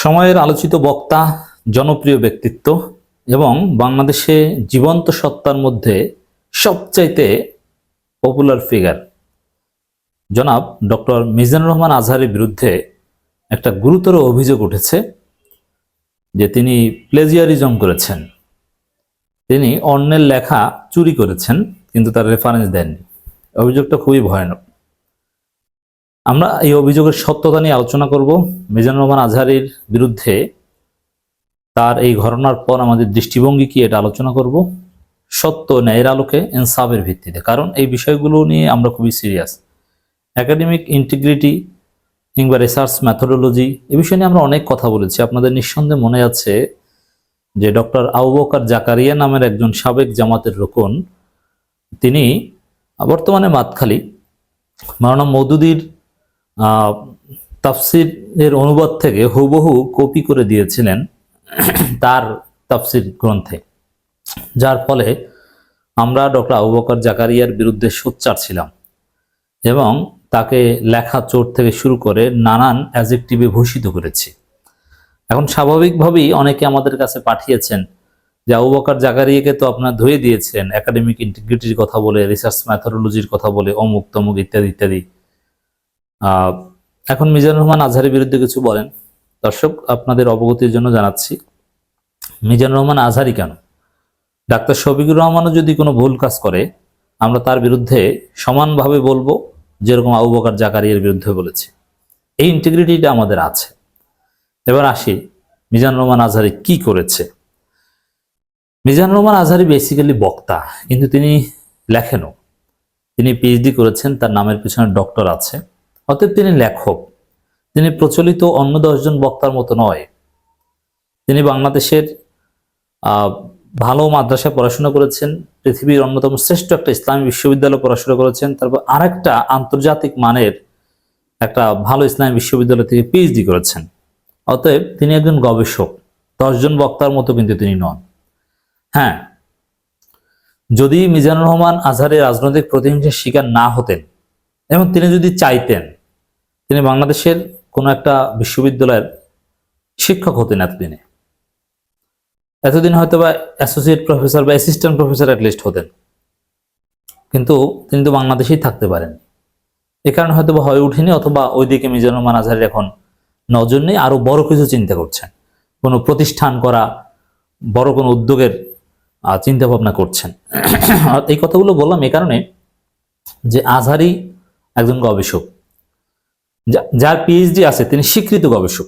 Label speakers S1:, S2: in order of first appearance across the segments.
S1: সময়ের আলোচিত বক্তা, জনপ্রিয় ব্যক্তিত্ব এবং বাংলাদেশে জীবন্ত সত্তার মধ্যে সবচাইতে পপুলার ফিগার জনাব ডক্টর মিজানুর রহমান আজহারের বিরুদ্ধে একটা গুরুতর অভিযোগ উঠেছে যে তিনি প্লেজিয়ারিজম করেছেন। তিনি অন্যের লেখা চুরি করেছেন কিন্তু তার রেফারেন্স দেননি। অভিযোগটা খুবই ভয়ানক। আমরা এই অভিযোগের সত্যতা নিয়ে আলোচনা করব। মিজানুর রহমান আজহারের বিরুদ্ধে তার এই ঘটনার পর আমাদের দৃষ্টিভঙ্গি কি এটা আলোচনা করব, সত্য ন্যায়ের আলোকে, ইনসাফের ভিত্তিতে। কারণ এই বিষয়গুলো নিয়ে আমরা খুবই সিরিয়াস। একাডেমিক ইন্টিগ্রিটি কিংবা রিসার্চ মেথোডোলজি, এই বিষয় নিয়ে আমরা অনেক কথা বলেছি। আপনাদের নিঃসন্দেহে মনে আছে যে ডক্টর আবু বকর জাকারিয়া নামের একজন সাবেক জামাতের রুকন, তিনি বর্তমানে মাতখালী মাওলানা মওদুদীর তাফসিরের অনুবাদ থেকে হুবহু কপি করে দিয়েছিলেন তার তাফসির গ্রন্থে, যার ফলে আমরা ডক্টর আবু বকর জাকারিয়ার বিরুদ্ধে সোচ্চার ছিলাম এবং তাকে লেখা চোর থেকে শুরু করে নানান অ্যাডজেক্টিভে ভূষিত করেছি। এখন স্বাভাবিকভাবেই অনেকে আমাদের কাছে পাঠিয়েছেন যে আবু বকর জাকারিয়াকে তো আপনারা ধুয়ে দিয়েছেন একাডেমিক ইন্টিগ্রিটির কথা বলে, রিসার্চ ম্যাথোডোলজির কথা বলে, অমুক তমুক ইত্যাদি ইত্যাদি। এখন মিজানুর রহমান আজহারের বিরুদ্ধে কিছু বলেন। দর্শক, আপনাদের অবগতির জন্য জানাচ্ছি, মিজানুর রহমান আজহারি কেন, ডাক্তার শফিকুর রহমানও যদি কোনো ভুল কাজ করে আমরা তার বিরুদ্ধে সমানভাবে বলবো যেরকম আবু বকর জাকারিয়ার বিরুদ্ধে বলেছি। এই ইন্টিগ্রিটিটা আমাদের আছে। এবার আসি মিজানুর রহমান আজহারি কি করেছে। মিজানুর রহমান আজহারি বেসিক্যালি বক্তা, কিন্তু তিনি লেখেনও। তিনি পিএইচডি করেছেন, তার নামের পিছনে ডক্টর আছে, অতএব তিনি লেখক। তিনি প্রচলিত অন্য 10 জন বক্তার মতো নয়। তিনি বাংলাদেশের ভালো মাদ্রাসায় পড়াশোনা করেছেন, পৃথিবীর অন্যতম শ্রেষ্ঠ একটা ইসলামী বিশ্ববিদ্যালয়ে পড়াশোনা করেছেন, তারপর আরেকটা আন্তর্জাতিক মানের একটা ভালো ইসলামী বিশ্ববিদ্যালয় থেকে পিএইচডি করেছেন। অতএব তিনি একজন গবেষক, 10 জন বক্তার মতো কিন্তু তিনি নন। হ্যাঁ, যদি মিজানুর রহমান আজহারের রাজনৈতিক প্রতিহিংসার শিকার না হতেন এবং তিনি যদি চাইতেন, তিনি বাংলাদেশের কোনো একটা বিশ্ববিদ্যালয়ের শিক্ষক হতেন। এতদিন হয়তো বা অ্যাসোসিয়েট প্রফেসর বা অ্যাসিস্ট্যান্ট প্রফেসর অ্যাটলিস্ট হতেন, কিন্তু তিনি তো বাংলাদেশেই থাকতে পারেন। এ কারণে হয়তো বা হয়ে উঠেনি, অথবা ওইদিকে মিজানুর রহমান আজহারের এখন নজর নেই, আরো বড় কিছু চিন্তা করছেন, কোনো প্রতিষ্ঠান করা, বড় কোনো উদ্যোগের চিন্তা ভাবনা করছেন। এই কথাগুলো বললাম এই কারণে যে আজহারি একজন গবেষক, যার পিএইচডি আছে, তিনি স্বীকৃত গবেষক।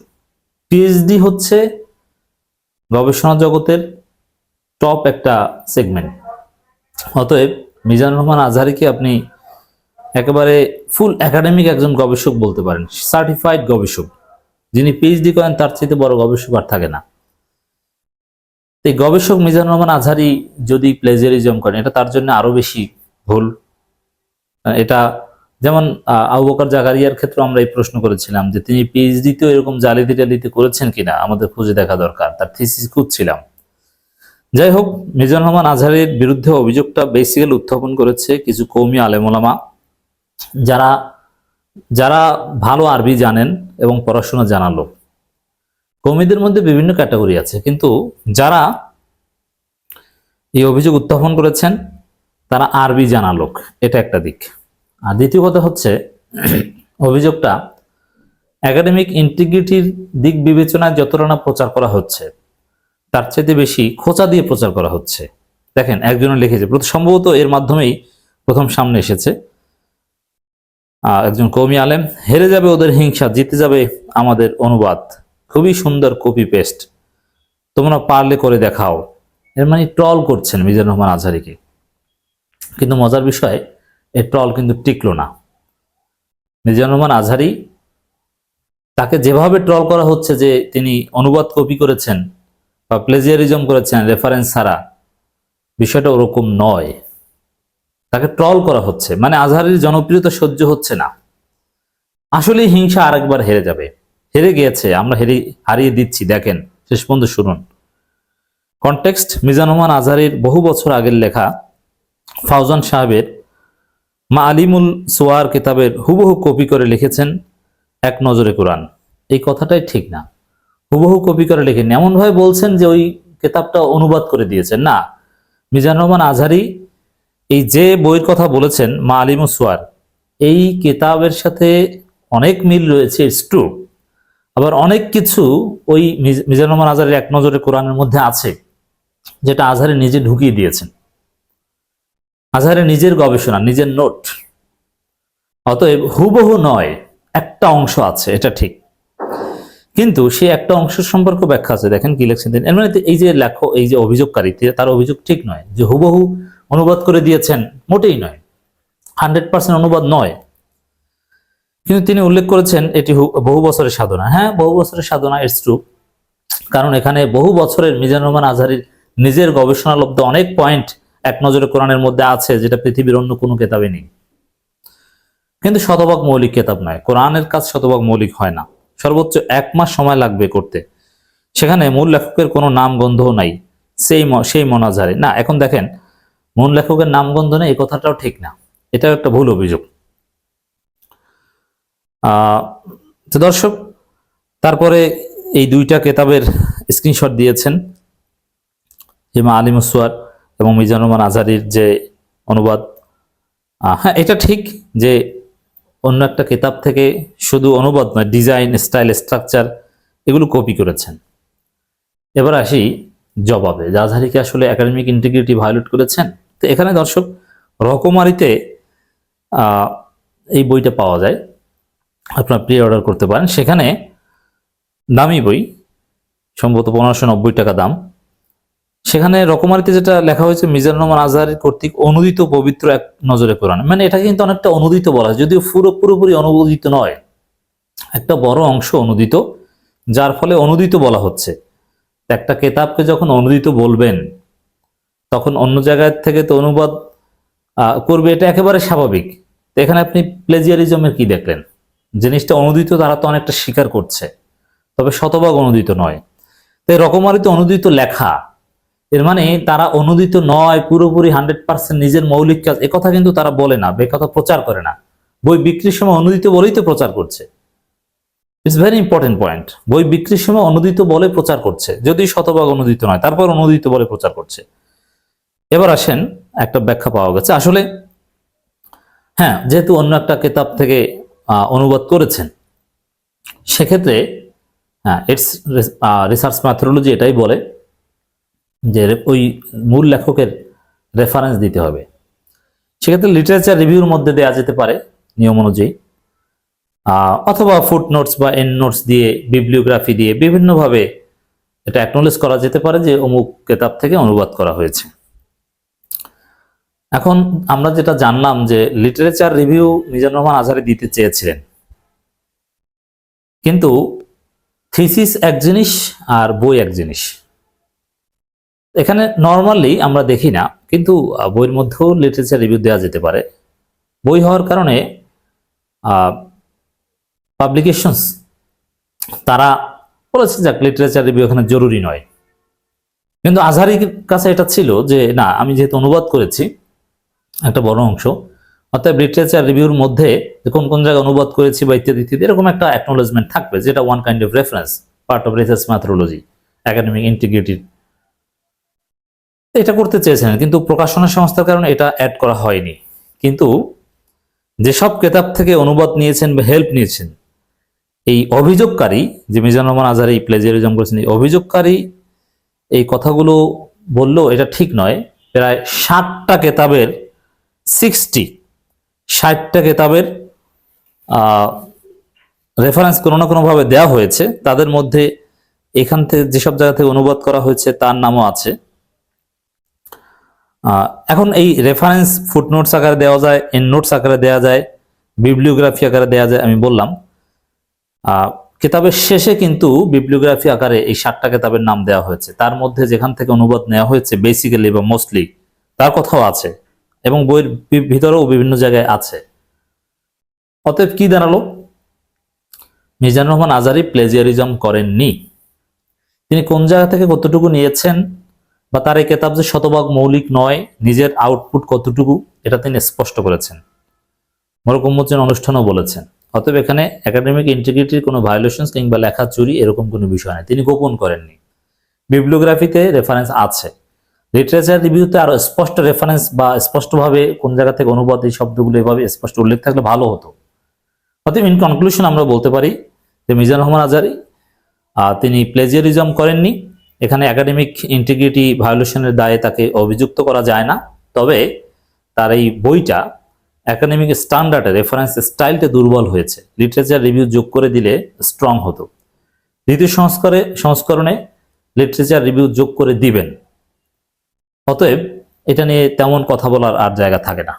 S1: পিএইচডি হচ্ছে গবেষণা জগতের টপ একটা সেগমেন্ট। অতএব মিজানুর রহমান আজহারিকে আপনি একেবারে ফুল একাডেমিক একজন গবেষক বলতে পারেন, সার্টিফাইড গবেষক। যিনি পিএইচডি করেন তার চেয়ে বড় গবেষক আর থাকে না। এই গবেষক মিজানুর রহমান আজহারি যদি প্লেজিয়ারিজম করেন, এটা তার জন্য আরো বেশি ভুল। এটা যেমন আবু বকর জাকারিয়ার ক্ষেত্রে আমরা এই প্রশ্ন করেছিলাম যে তিনি পিএইচডিতেও এরকম জালিয়াতি টালিয়াতি করেছেন কিনা, আমাদের খুঁজে দেখা দরকার, তার থিসিস খুঁজছিলাম। যাই হোক, মিজানুর রহমান আজহারের বিরুদ্ধে অভিযোগটা বেসিক্যালি উত্থাপন করেছে কিছু কওমি আলেম ওলামা, যারা ভালো আরবি জানেন এবং পড়াশোনা জানা লোক। কওমিদের মধ্যে বিভিন্ন ক্যাটাগরি আছে, কিন্তু যারা এই অভিযোগ উত্থাপন করেছেন তারা আরবি জানা লোক, এটা একটা দিক। আর দ্বিতীয় কথা হচ্ছে, অভিযোগটা একাডেমিক ইন্টিগ্রিটির দিক বিবেচনায় যতটা না প্রচার করা হচ্ছে, তার চাইতে বেশি খোঁচা দিয়ে প্রচার করা হচ্ছে। দেখেন, একজনে লিখেছে, সম্ভবত এর মাধ্যমেই প্রথম সামনে এসেছে, একজন কওমি আলেম, হেরে যাবে ওদের হিংসা, জিতে যাবে আমাদের অনুবাদ, খুবই সুন্দর কপি পেস্ট, তোমরা পারলে করে দেখাও। এর মানে ট্রল করছেন মিজানুর রহমান আজহারিকে। কিন্তু মজার বিষয়, এই ট্রল কিন্তু টিকলো না। মিজানুর রহমান আজহারি, তাকে যেভাবে ট্রল করা হচ্ছে যে তিনি অনুবাদ কপি করেছেন বা প্লেজিয়ারিজম করেছেন রেফারেন্স ছাড়া, বিষয়টা ওরকম নয়। তাকে ট্রল করা হচ্ছে, মানে আজহারির জনপ্রিয়তা সহ্য হচ্ছে না। আসলে হিংসা আরেকবার হেরে যাবে, হেরে গিয়েছে, আমরা হারিয়ে দিচ্ছি। দেখেন, শেষ পর্যন্ত শুনুন কনটেক্সট। মিজানুর রহমান আজহারির বহু বছর আগের লেখা ফাউজান সাহেবের মা আলিমুল সোয়ার কিতাবের হুবহু কপি করে লিখেছেন এক নজরে কোরআন। এই কথাটাই ঠিক না। হুবহু কপি করে লেখেননি, এমন ভাবে বলছেন যে ওই কিতাবটা অনুবাদ করে দিয়েছেন। না, মিজানুর রহমান আজহারী এই যে বইয়ের কথা বলেছেন মাআলিমুস সুয়ার, এই কিতাবের সাথে অনেক মিল রয়েছে, ইটস ট্রু। আবার অনেক কিছু ওই মিজানুর রহমান আজহারীর এক নজরে কোরআনের মধ্যে আছে যেটা আজহারী নিজে ঢুকিয়ে দিয়েছেন, আজহারী নিজের গবেষণা, নিজের নোট। অতএব হুবহু নয়, একটা অংশ আছে, এটা ঠিক, কিন্তু সে একটা অংশ সম্পর্কে ব্যাখ্যা আছে। দেখেন কি লিখছেন তিনি। এর মানে এই যে লেখক, এই যে অভিযোগকারী, তার অভিযোগ ঠিক নয় যে হুবহু অনুবাদ করে দিয়েছেন, মোটেই নয়, 100% অনুবাদ নয়। কিন্তু তিনি উল্লেখ করেছেন এটি বহু বছরের সাধনা। হ্যাঁ, বহু বছরের সাধনা, ইটস ট্রু। কারণ এখানে বহু বছরের মিজানুর রহমান আজহারীর নিজের গবেষণালব্ধ অনেক পয়েন্ট এক নজরে কোরআনের মধ্যে আছে, যেটা পৃথিবীর অন্য কোনো কেতাবে নেই। কিন্তু শতভাগ মৌলিক কেতাব নয়, কোরআনের কাজ শতভাগ মৌলিক হয় না, সর্বোচ্চ 1 মাস সময় লাগবে করতে। সেখানে মূল লেখকের কোনো নাম গন্ধ নাই, সেই মনাজারে না। এখন দেখেন, মূল লেখকের নাম গন্ধ নেই, এই কথাটাও ঠিক না, এটাও একটা ভুল অভিযোগ। তো দর্শক, তারপরে এই 2টা কেতাবের স্ক্রিনশট দিয়েছেন, যে মাআলিমুস সুয়ার এবং মিজানুর রহমান আজহারীর যে অনুবাদ। হ্যাঁ, এটা ঠিক যে অন্য একটা কিতাব থেকে শুধু অনুবাদ নয়, ডিজাইন, স্টাইল, স্ট্রাকচার এগুলো কপি করেছেন। এবার আসি জবাবে, যে আজহারীকে আসলে একাডেমিক ইন্টিগ্রিটি ভায়োলেট করেছেন। তো এখানে দর্শক, রকমারিতে এই বইটা পাওয়া যায়, আপনার প্রি অর্ডার করতে পারেন। সেখানে দামি বই, সম্ভবত 1590 টাকা দাম। সেখানে রকমারিতে যেটা লেখা হয়েছে, মিজানুর রহমান আজহারী কর্তৃক অনুদিত পবিত্র এক নজরে কোরআন, মানে এটা কিন্তু অনেকটা অনুদিত বলা হয়, যদিও পুরোপুরি অনুদিত নয়, একটা বড় অংশ অনুদিত, যার ফলে অনুদিত বলা হচ্ছে। একটা কেতাবকে যখন অনুদিত বলবেন, তখন অন্য জায়গায় থেকে তো অনুবাদ করবে, এটা একেবারে স্বাভাবিক। তো এখানে আপনি প্লেজিয়ারিজমের কি দেখলেন? জিনিসটা অনুদিত তারা তো অনেকটা স্বীকার করছে, তবে শতভাগ অনুদিত নয়। তাই রকমারিতে অনুদিত লেখা, এর মানে তারা অনুদিত নয়, পুরোপুরি 100% নিজের মৌলিক কাজ, একথা কিন্তু তারা বলে না, একথা প্রচার করে না। বই বিক্রির সময় অনুদিত বলেই তো প্রচার করছে। It's very important point. বই বিক্রির সময় অনুদিত বলে প্রচার করছে, যদি শতভাগ অনুদিত নয়, তারপর অনুদিত বলে প্রচার করছে। এবার আসেন, একটা ব্যাখ্যা পাওয়া গেছে আসলে। হ্যাঁ, যেহেতু অন্য একটা কিতাব থেকে অনুবাদ করেছেন, সেক্ষেত্রে হ্যাঁ, ইটস রিসার্চ ম্যাথোডোলজি এটাই বলে যে ওই মূল লেখকের রেফারেন্স দিতে হবে। সেক্ষেত্রে লিটারেচার রিভিউর মধ্যে দেওয়া যেতে পারে নিয়ম অনুযায়ী, অথবা ফুট নোটস বা এন্ড নোটস দিয়ে, বিবলিওগ্রাফি দিয়ে বিভিন্নভাবে এটা অ্যাকনোলেজ করা যেতে পারে যে অমুক কিতাব থেকে অনুবাদ করা হয়েছে। এখন আমরা যেটা জানলাম যে লিটারেচার রিভিউ মিজানুর রহমান আজহারী দিতে চেয়েছিলেন, কিন্তু থিসিস এক জিনিস আর বই এক জিনিস। এখানে নর্মালি আমরা দেখি না, কিন্তু বইয়ের মধ্যেও লিটারেচার রিভিউ দেওয়া যেতে পারে। বই হওয়ার কারণে পাবলিকেশনস তারা বলেছে যে লিটারেচার রিভিউ এখানে জরুরি নয়। কিন্তু আজহারীর কাছে এটা ছিল যে না, আমি যেহেতু অনুবাদ করেছি একটা বড় অংশ, অর্থাৎ লিটারেচার রিভিউর মধ্যে কোন কোন জায়গায় অনুবাদ করেছি বা ইত্যাদি ইত্যাদি, এরকম একটা অ্যাকনোলেজমেন্ট থাকবে, যেটা one kind of reference, part of research methodology, academic integrity. এটা করতে চেয়েছিলেন, কিন্তু প্রকাশনা সংস্থার কারণে এটা অ্যাড করা হয়নি। কিন্তু যেসব কিতাব থেকে অনুবাদ নিয়েছেন বা হেল্প নিয়েছেন, এই অভিযোগকারী যে মিজানুর রহমান আজহারী প্লেজিয়ারিজম করেছেন, এই অভিযোগকারী এই কথাগুলো বললেও এটা ঠিক নয়। প্রায় 60টা কেতাবের 60টা কেতাবের রেফারেন্স কোনো না কোনোভাবে দেওয়া হয়েছে। তাদের মধ্যে এখান থেকে যেসব জায়গা থেকে অনুবাদ করা হয়েছে তার নামও আছে। এখন এই রেফারেন্স ফুটনোটস আকারে দেওয়া যায়, এন্ড নোটস আকারে দেওয়া যায়, বিবলিওগ্রাফি আকারে দেওয়া যায়। আমি বললাম কিতাবের শেষে কিন্তু বিবলিওগ্রাফি আকারে এই 60টা কিতাবের নাম দেওয়া হয়েছে। তার মধ্যে যেখান থেকে অনুবাদ নেওয়া হয়েছে বেসিক্যালি বা মোস্টলি, তার কথাও আছে, এবং বইয়ের ভিতরেও বিভিন্ন জায়গায় আছে। অতএব কি দাঁড়ালো? মিজানুর রহমান আজহারী প্লেজিয়ারিজম করেননি। তিনি কোন জায়গা থেকে কতটুকু নিয়েছেন, বা তার এই কিতাব যে শতভাগ মৌলিক নয়, নিজের আউটপুট কতটুকু, এটা তিনি স্পষ্ট করেছেন, মরক উন্মোচন অনুষ্ঠানও বলেছেন। অতএব এখানে একাডেমিক ইন্টিগ্রিটির কোনো ভায়োলেশন কিংবা লেখা চুরি এরকম কোনো বিষয় নেই, তিনি গোপন করেননি। বিবলিওগ্রাফিতে রেফারেন্স আছে, লিটারেচার রিভিউতে আরো স্পষ্ট রেফারেন্স বা স্পষ্টভাবে কোন জায়গা থেকে অনুবাদ এই শব্দগুলো এভাবে স্পষ্ট উল্লেখ থাকলে ভালো হতো। অতএব ইন কনক্লুশন আমরা বলতে পারি যে মিজানুর রহমান আজহারী তিনি প্লেজিয়ারিজম করেননি। এখানে একাডেমিক ইন্টিগ্রিটি ভায়োলেশনের দায়ে তাকে অভিযুক্ত করা যায় না, তবে তার এই বইটা একাডেমিক স্ট্যান্ডার্ডে রেফারেন্স স্টাইলটা দুর্বল হয়েছে, লিটারেচার রিভিউ যোগ করে দিলে স্ট্রং হতো। দ্বিতীয় সংস্করণে লিটারেচার রিভিউ যোগ করে দিবেন। অতএব এটা নিয়ে তেমন কথা বলার আর জায়গা থাকে না।